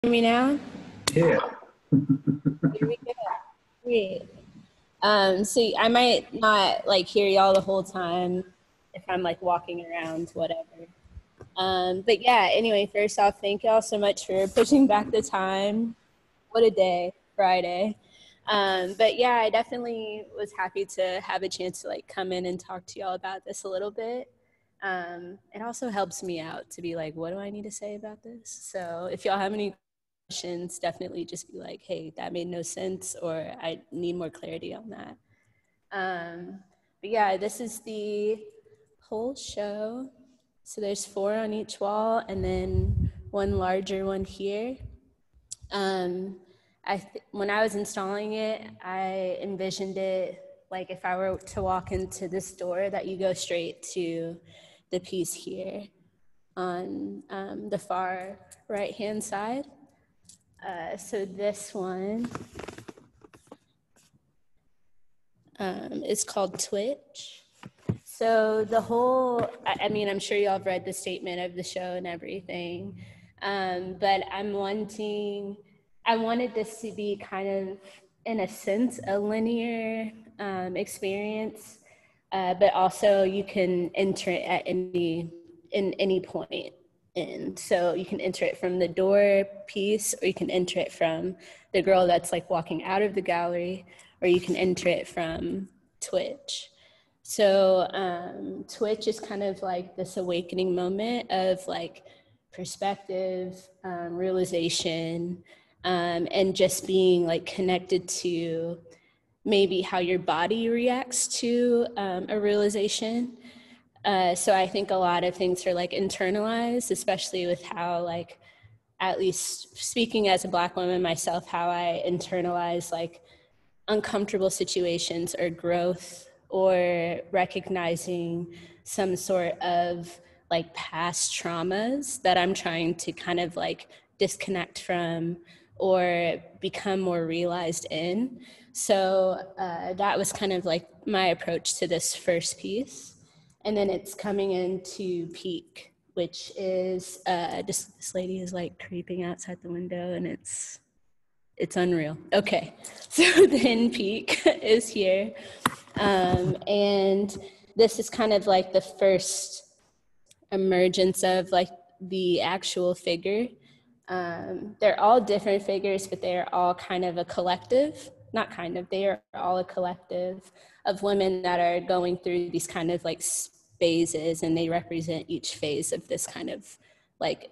Hear me now? Yeah. Here we go. Great. So I might not like hear y'all the whole time if I'm like walking around, whatever. But yeah, anyway, first off, thank y'all so much for pushing back the time. What a day, Friday. But yeah, I definitely was happy to have a chance to like come in and talk to y'all about this a little bit. It also helps me out to be like, what do I need to say about this? So if y'all have any questions, definitely just be like, hey, that made no sense, or I need more clarity on that. But yeah, this is the whole show. So there's four on each wall and then one larger one here. Um, when I was installing it, I envisioned it like if I were to walk into this door, that you go straight to the piece here on the far right hand side. So this one is called Twitch. So the whole, I mean, I'm sure y'all have read the statement of the show and everything, but I wanted this to be kind of, in a sense, a linear experience, but also you can enter it at any point in. So you can enter it from the door piece, or you can enter it from the girl that's like walking out of the gallery, or you can enter it from Twitch. So Twitch is kind of like this awakening moment of like perspective, realization, and just being like connected to maybe how your body reacts to a realization. So I think a lot of things are like internalized, especially with how like, at least speaking as a Black woman myself, how I internalize like uncomfortable situations or growth, or recognizing some sort of like past traumas that I'm trying to kind of like disconnect from or become more realized in. So that was kind of like my approach to this first piece. And then it's coming into peak, which is just this lady is like creeping outside the window, and it's unreal. Okay, so then peak is here. And this is kind of like the first emergence of like the actual figure. They're all different figures, but they're all kind of a collective, not kind of, they are all a collective of women that are going through these kind of like phases, and they represent each phase of this kind of like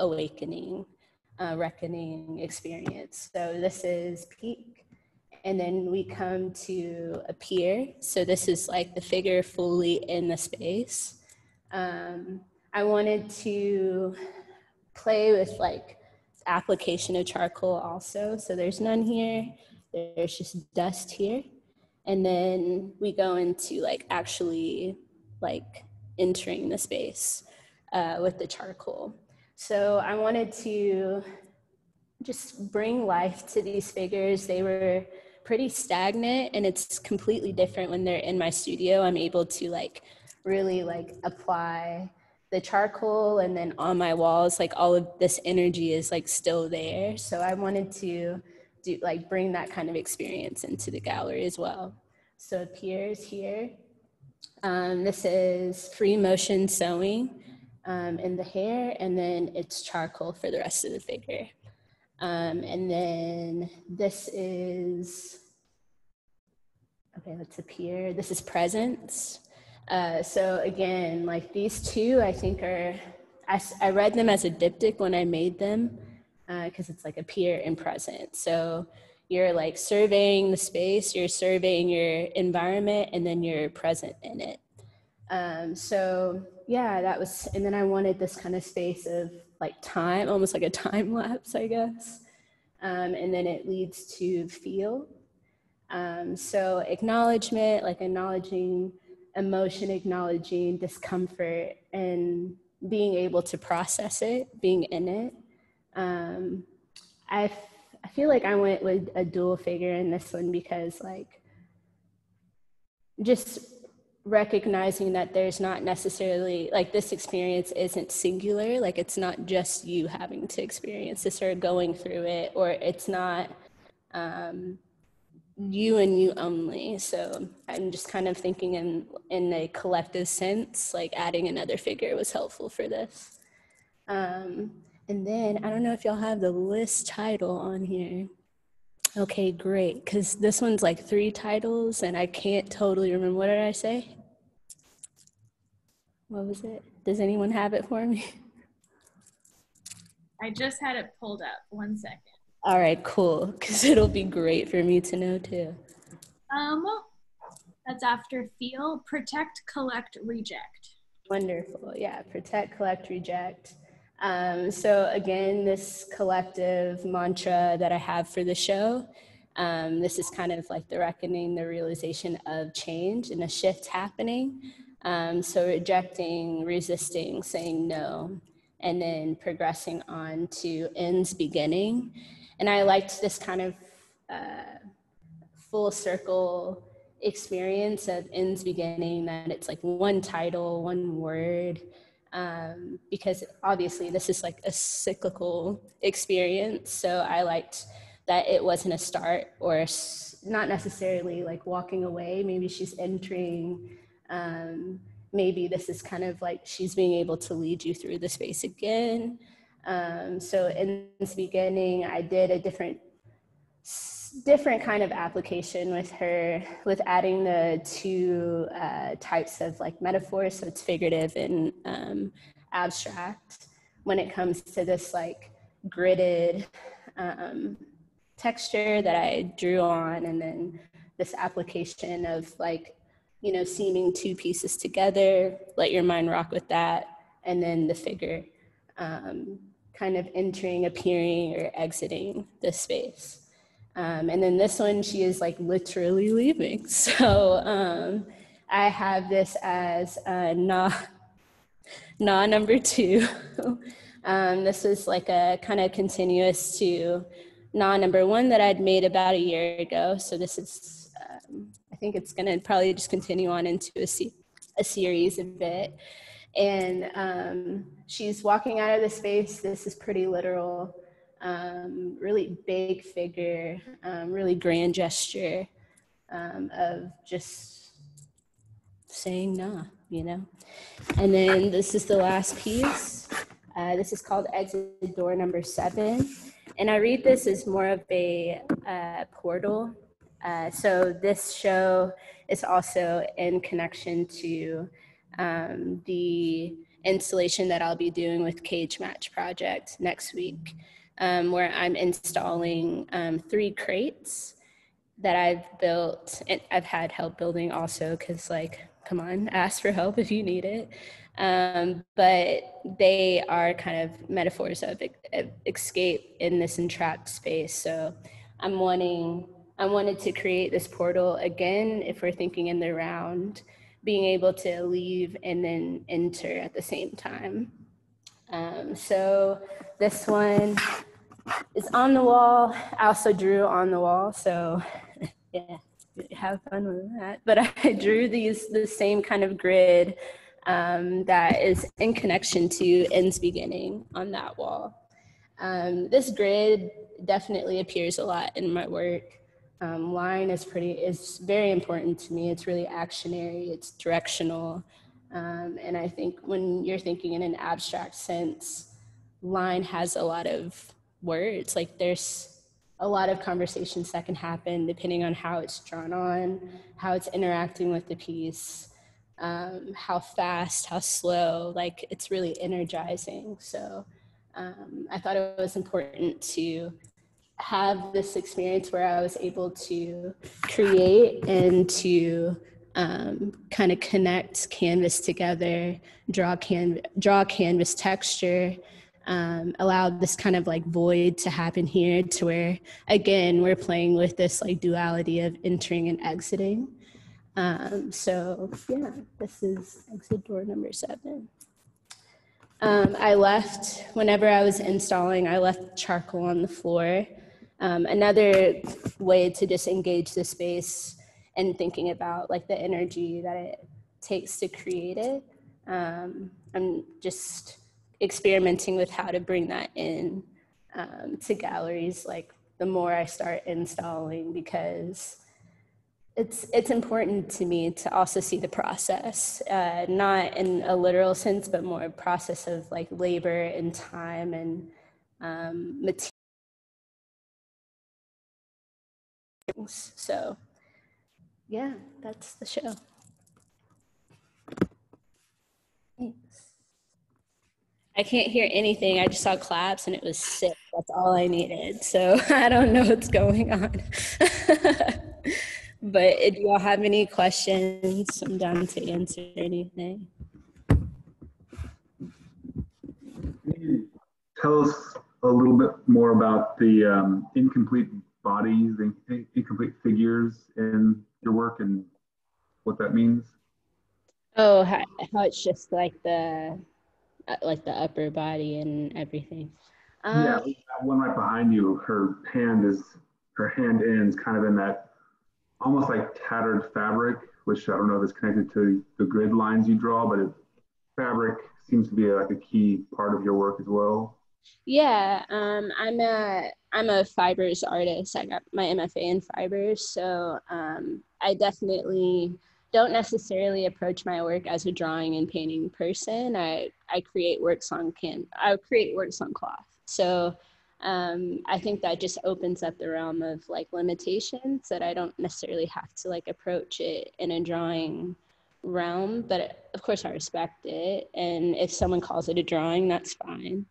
awakening, reckoning experience. So this is peak. And then we come to appear. So this is like the figure fully in the space. I wanted to play with like application of charcoal also. So there's none here. There's just dust here. And then we go into like actually like entering the space with the charcoal. So I wanted to just bring life to these figures. They were pretty stagnant, and it's completely different when they're in my studio. I'm able to like really like apply the charcoal, and then on my walls, like all of this energy is like still there. So I wanted to do like bring that kind of experience into the gallery as well. So it appears here. This is free motion sewing in the hair, and then it's charcoal for the rest of the figure. And then this is, okay, let's appear. This is presence. So again, like these two, I think are, I read them as a diptych when I made them, because it's like appear and present. So you're like surveying the space, you're surveying your environment, and then you're present in it. So yeah, that was, and then I wanted this kind of space of like time, almost like a time lapse, I guess. And then it leads to feel. So acknowledgement, like acknowledging emotion, acknowledging discomfort, and being able to process it, being in it. Um, I feel like I went with a dual figure in this one because like just recognizing that there's not necessarily, like, this experience isn't singular, like it's not just you having to experience this or going through it, or it's not you and you only. So I'm just kind of thinking in a collective sense, like adding another figure was helpful for this. And then I don't know if y'all have the list title on here. Okay, great, because this one's like 3 titles and I can't totally remember. What did I say? What was it? Does anyone have it for me? I just had it pulled up. 1 second. All right, cool, because it'll be great for me to know too. That's after feel, protect, collect, reject. Wonderful, yeah, protect, collect, reject. So again, this collective mantra that I have for the show, this is kind of like the reckoning, the realization of change and a shift happening. So rejecting, resisting, saying no, and then progressing on to ends beginning. And I liked this kind of full circle experience of ends beginning, that it's like one title, one word, because obviously this is like a cyclical experience. So I liked that it wasn't a start or not necessarily like walking away. Maybe she's entering, maybe this is kind of like she's being able to lead you through the space again. So in this beginning, I did a different kind of application with her, with adding the 2 types of like metaphors. So it's figurative and abstract when it comes to this like gridded texture that I drew on, and then this application of like, you know, seaming 2 pieces together, let your mind rock with that, and then the figure kind of entering, appearing, or exiting the space. And then this one, she is like literally leaving. So I have this as nah number 2. This is like a kind of continuous to nah number 1 that I'd made about a year ago. So this is, I think it's gonna probably just continue on into a series a bit. And she's walking out of the space. This is pretty literal. Really big figure, really grand gesture of just saying nah, you know? And then this is the last piece. This is called Exit Door Number 7. And I read this as more of a portal. So this show is also in connection to the installation that I'll be doing with Cage Match Project next week, where I'm installing 3 crates that I've built, and I've had help building also, because like, come on, ask for help if you need it. But they are kind of metaphors of escape in this entrapped space. So I wanted to create this portal again, if we're thinking in the round, being able to leave and then enter at the same time. So this one is on the wall. I also drew on the wall, so yeah, have fun with that. But I drew the same kind of grid that is in connection to ends beginning on that wall. This grid definitely appears a lot in my work. Line is very important to me. It's really actionary, it's directional. And I think when you're thinking in an abstract sense, line has a lot of words. Like there's a lot of conversations that can happen depending on how it's drawn on, how it's interacting with the piece, how fast, how slow, like it's really energizing. So I thought it was important to have this experience where I was able to create and to kind of connect canvas together, draw canvas texture, allow this kind of like void to happen here, to where again we're playing with this like duality of entering and exiting. So yeah, this is exit door number 7. Whenever I was installing, I left charcoal on the floor. Another way to just engage the space and thinking about like the energy that it takes to create it. I'm just experimenting with how to bring that in to galleries, like the more I start installing, because it's important to me to also see the process, not in a literal sense, but more a process of like labor and time and materials. So yeah, that's the show. Thanks. I can't hear anything. I just saw claps and it was sick. That's all I needed. So I don't know what's going on. But do y'all have any questions? I'm down to answer anything. Can you tell us a little bit more about the incomplete bodies, the incomplete figures in your work and what that means? Oh, how it's just like the upper body and everything. Yeah, that one right behind you, her hand ends kind of in that almost like tattered fabric, which I don't know if it's connected to the grid lines you draw, but fabric seems to be like a key part of your work as well. Yeah, I'm a fibers artist. I got my MFA in fibers, so I definitely don't necessarily approach my work as a drawing and painting person. I create works on I create works on cloth. So I think that just opens up the realm of like limitations that I don't necessarily have to like approach it in a drawing realm. But of course, I respect it, and if someone calls it a drawing, that's fine.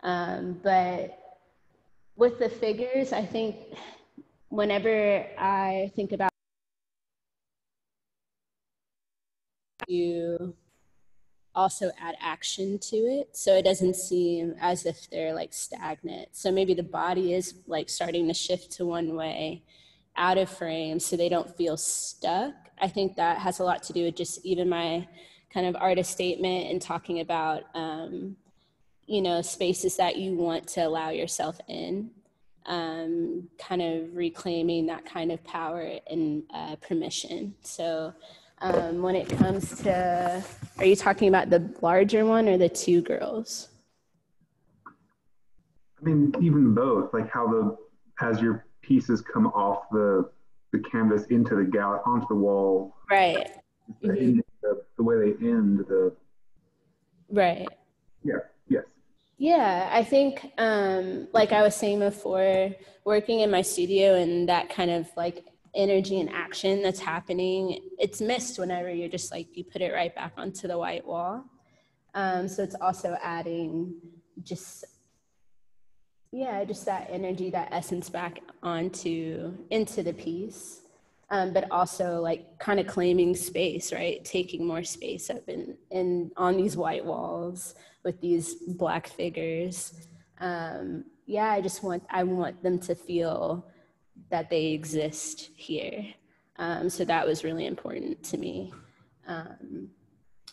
But with the figures, I think whenever I think about you also add action to it, so it doesn't seem as if they're like stagnant. So maybe the body is like starting to shift to one way out of frame so they don't feel stuck. I think that has a lot to do with just even my kind of artist statement and talking about spaces that you want to allow yourself in, kind of reclaiming that kind of power and permission. So when it comes to, are you talking about the larger one or the two girls? I mean, even both, like as your pieces come off the canvas into the gallery, onto the wall. Right. Mm-hmm. The way they end Right. Yeah. Yes. Yeah, I think, like I was saying before, working in my studio and that kind of like energy and action that's happening, it's missed whenever you're just like, you put it right back onto the white wall. So it's also adding just that energy, that essence back into the piece. But also like kind of claiming space, right? Taking more space up in on these white walls with these black figures. I want them to feel that they exist here. So that was really important to me.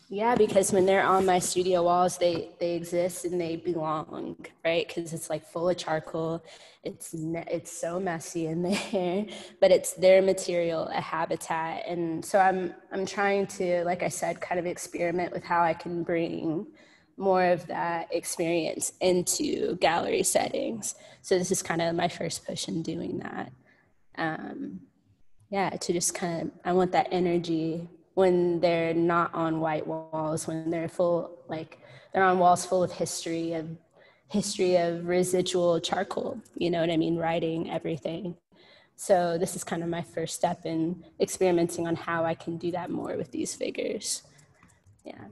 Because when they're on my studio walls, they exist and they belong, right? Because it's like full of charcoal. It's so messy in there, but it's their material, a habitat. And so I'm trying to, like I said, kind of experiment with how I can bring more of that experience into gallery settings. So this is kind of my first push in doing that. To just kind of, I want that energy when they're not on white walls, when they're they're on walls full of history of residual charcoal, you know what I mean, writing everything. So this is kind of my first step in experimenting on how I can do that more with these figures. Yeah.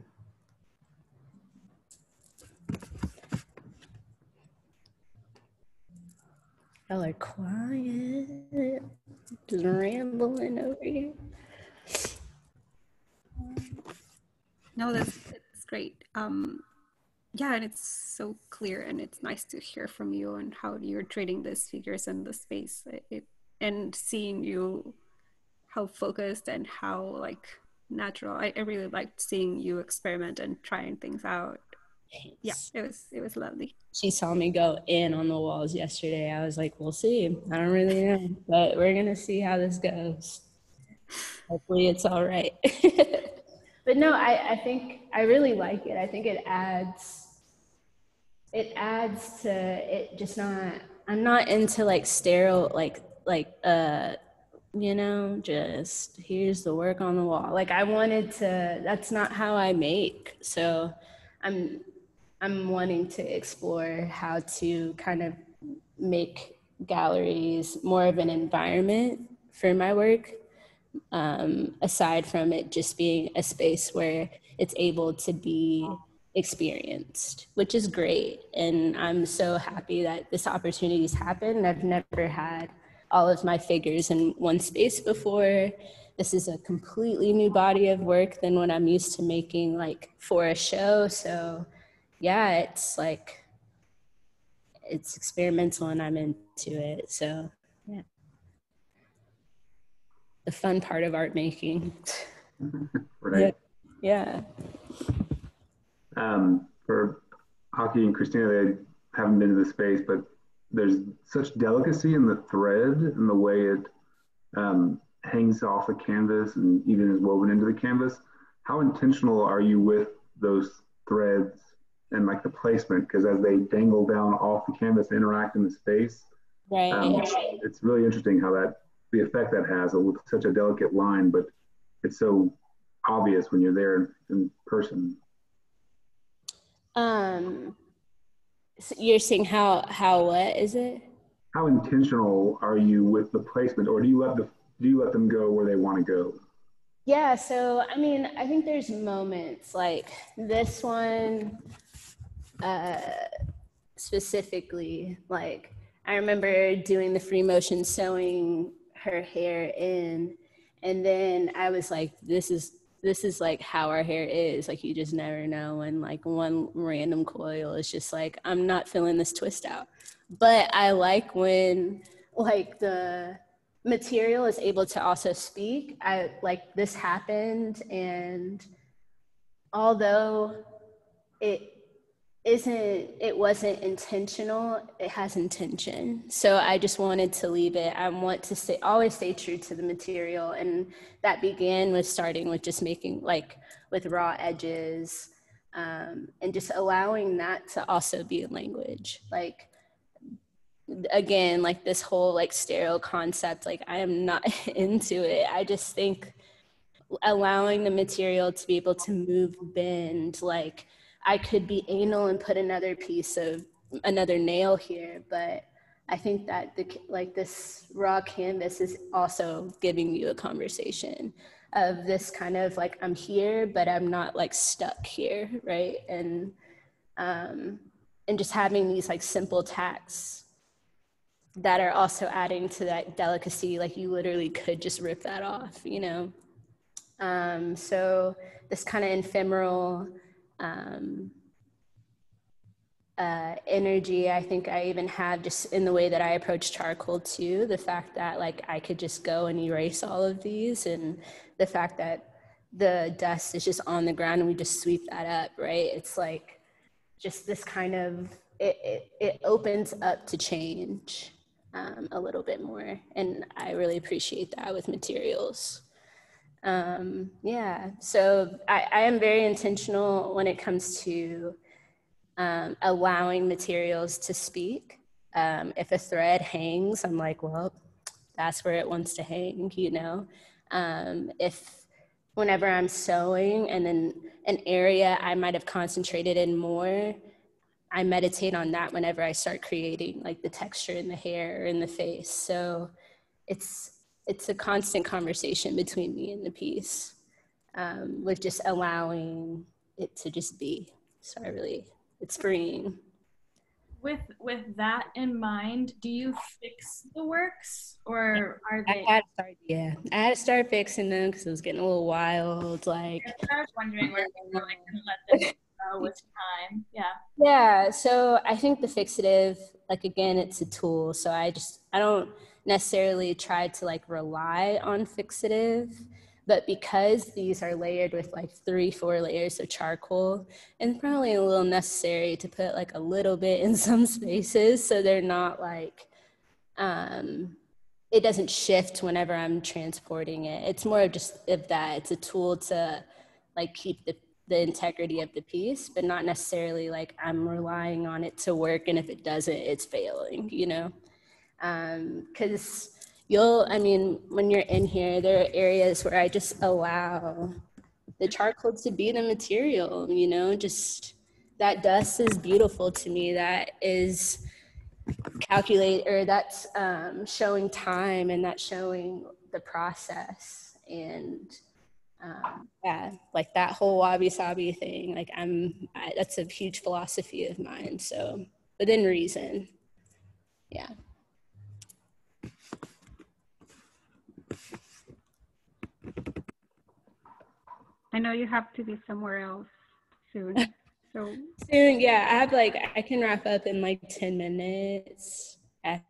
Y'all are quiet, just rambling over here. No, that's great. And it's so clear, and it's nice to hear from you on how you're treating these figures in the space, and seeing you how focused and how like natural. I really liked seeing you experiment and trying things out. Thanks. Yeah, it was lovely. She saw me go in on the walls yesterday. I was like, we'll see. I don't really know, but we're going to see how this goes. Hopefully it's all right. But no, I think I really like it. I think it adds to it. Just not, I'm not into like sterile, just here's the work on the wall. Like I wanted to, that's not how I make. So I'm wanting to explore how to kind of make galleries more of an environment for my work, aside from it just being a space where it's able to be experienced, which is great. And I'm so happy that this opportunity's happened. I've never had all of my figures in one space before. This is a completely new body of work than what I'm used to making like for a show. So yeah, it's like, it's experimental and I'm into it. So yeah, the fun part of art making. Right. Yeah. For Aki and Christina, they haven't been to the space, but there's such delicacy in the thread and the way it hangs off the canvas and even is woven into the canvas. How intentional are you with those threads and like the placement? Because as they dangle down off the canvas, interact in the space, Right. It's really interesting how the effect that has with such a delicate line, but it's so obvious when you're there in person. So you're saying how what is it? How intentional are you with the placement, or do you let them go where they want to go? Yeah, so I mean, I think there's moments like this one specifically. Like I remember doing the free motion sewing her hair in, and then I was like, this is like how our hair is. Like you just never know when like one random coil is just like, I'm not feeling this twist out. But I like when like the material is able to also speak. I like this happened, and although it wasn't intentional, it has intention. So I just wanted to leave it. I want to always stay true to the material. And that began with starting with just making like with raw edges, and just allowing that to also be a language. Like, again, like this whole like stereo concept, like I am not into it. I just think allowing the material to be able to move, bend, like I could be anal and put another nail here, but I think that this raw canvas is also giving you a conversation of this kind of like, I'm here, but I'm not like stuck here, right? And just having these like simple tacks that are also adding to that delicacy, like you literally could just rip that off, you know? So this kind of ephemeral energy, I think I even have just in the way that I approach charcoal too, the fact that like I could just go and erase all of these, and the fact that the dust is just on the ground and we just sweep that up, right? It's like just this kind of, it opens up to change a little bit more. And I really appreciate that with materials. Yeah, so I am very intentional when it comes to allowing materials to speak. If a thread hangs, I'm like, well, that's where it wants to hang, you know? If whenever I'm sewing and then an area I might have concentrated in more, I meditate on that whenever I start creating like the texture in the hair or in the face. So it's a constant conversation between me and the piece, with just allowing it to just be. So it's freeing. With that in mind, do you fix the works, or are they? I had to start fixing them because it was getting a little wild. Like I was wondering where they were, like, let them go with time. Yeah. Yeah. So I think the fixative, like again, it's a tool. So I don't necessarily try to like rely on fixative, but because these are layered with like 3-4 layers of charcoal, and probably a little necessary to put like a little bit in some spaces, so they're not like, it doesn't shift whenever I'm transporting it. It's more of just of that. It's a tool to like keep the integrity of the piece, but not necessarily like I'm relying on it to work, and if it doesn't, it's failing, you know? Because when you're in here, there are areas where I just allow the charcoal to be the material, you know, just that dust is beautiful to me. That is that's showing time, and that's showing the process. And yeah, like that whole wabi sabi thing, like that's a huge philosophy of mine. So within reason, yeah. I know you have to be somewhere else soon. So soon, yeah, I can wrap up in like 10 minutes. I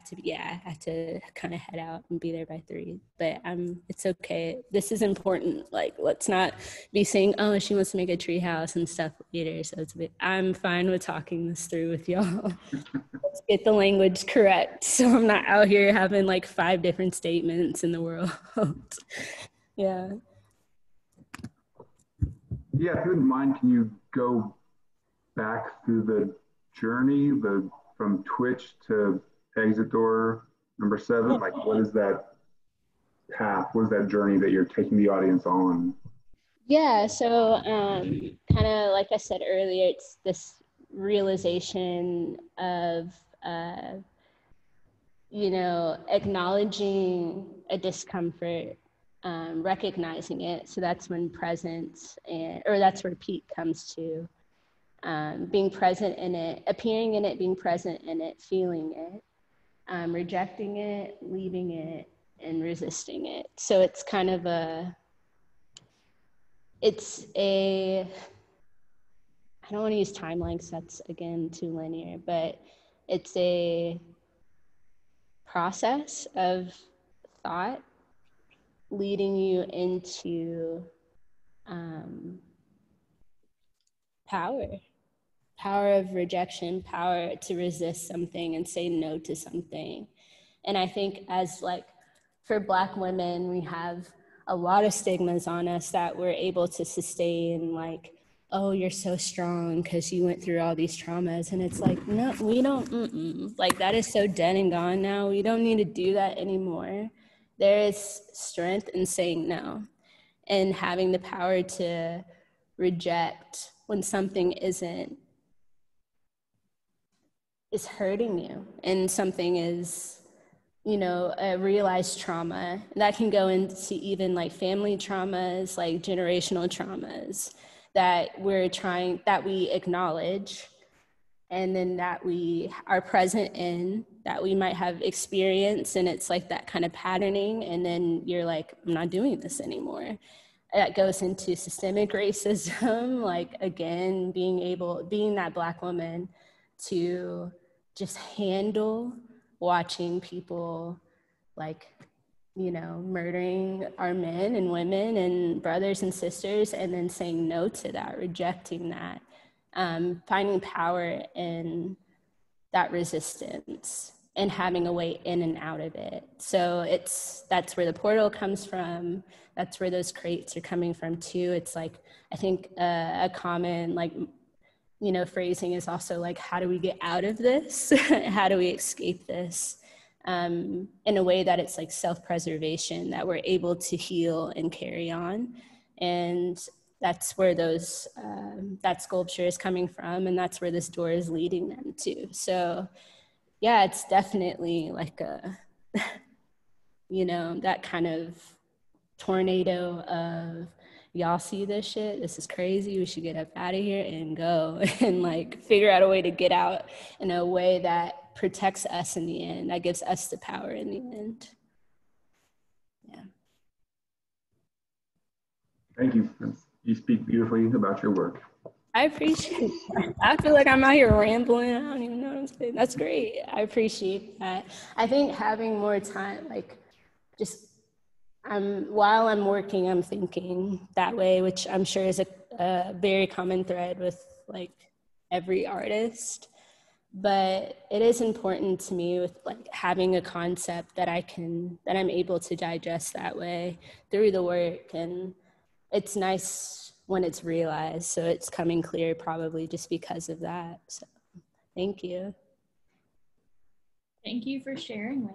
have to kind of head out and be there by 3, but it's okay. This is important. Like, let's not be saying, oh, she wants to make a tree house and stuff later. So I'm fine with talking this through with y'all. Let's get the language correct, so I'm not out here having like 5 different statements in the world. Yeah. Yeah, if you wouldn't mind, can you go back through the journey, from Twitch to exit door number 7? Like, what is that path? What is that journey that you're taking the audience on? Yeah, so kind of like I said earlier, it's this realization of, acknowledging a discomfort, recognizing it. So that's when presence, or that's where Pete comes to. Being present in it, appearing in it, being present in it, feeling it, rejecting it, leaving it, and resisting it. So it's kind of I don't want to use timeline because that's, again, too linear, but it's a process of thought leading you into power of rejection, power to resist something and say no to something. And I think for Black women, we have a lot of stigmas on us that we're able to sustain, like, oh, you're so strong because you went through all these traumas. And it's like, no, we don't, like, that is so dead and gone now. We don't need to do that anymore. There is strength in saying no and having the power to reject when something is hurting you, and something is, a realized trauma that can go into even like family traumas, like generational traumas that we acknowledge, and then that we are present in, that we might have experienced, and it's like that kind of patterning, and then you're like, I'm not doing this anymore. That goes into systemic racism, like, again, being that Black woman to just handle watching people, like, murdering our men and women and brothers and sisters, and then saying no to that, rejecting that, finding power in that resistance and having a way in and out of it. So that's where the portal comes from. That's where those crates are coming from too. It's like, I think a common, like, phrasing is also like, how do we get out of this? How do we escape this? In a way that it's like self-preservation, that we're able to heal and carry on. And that's where that sculpture is coming from, and that's where this door is leading them to. So yeah, it's definitely like that kind of tornado of, y'all see this shit? This is crazy. We should get up out of here and go and like figure out a way to get out in a way that protects us in the end, that gives us the power in the end. Yeah. Thank you. You speak beautifully about your work. I appreciate that. I feel like I'm out here rambling. I don't even know what I'm saying. That's great. I appreciate that. I think having more time, like, just while I'm working, I'm thinking that way, which I'm sure is a very common thread with like every artist. But it is important to me with like having a concept that I'm able to digest that way through the work. And it's nice when it's realized. So it's coming clear probably just because of that. So thank you. Thank you for sharing with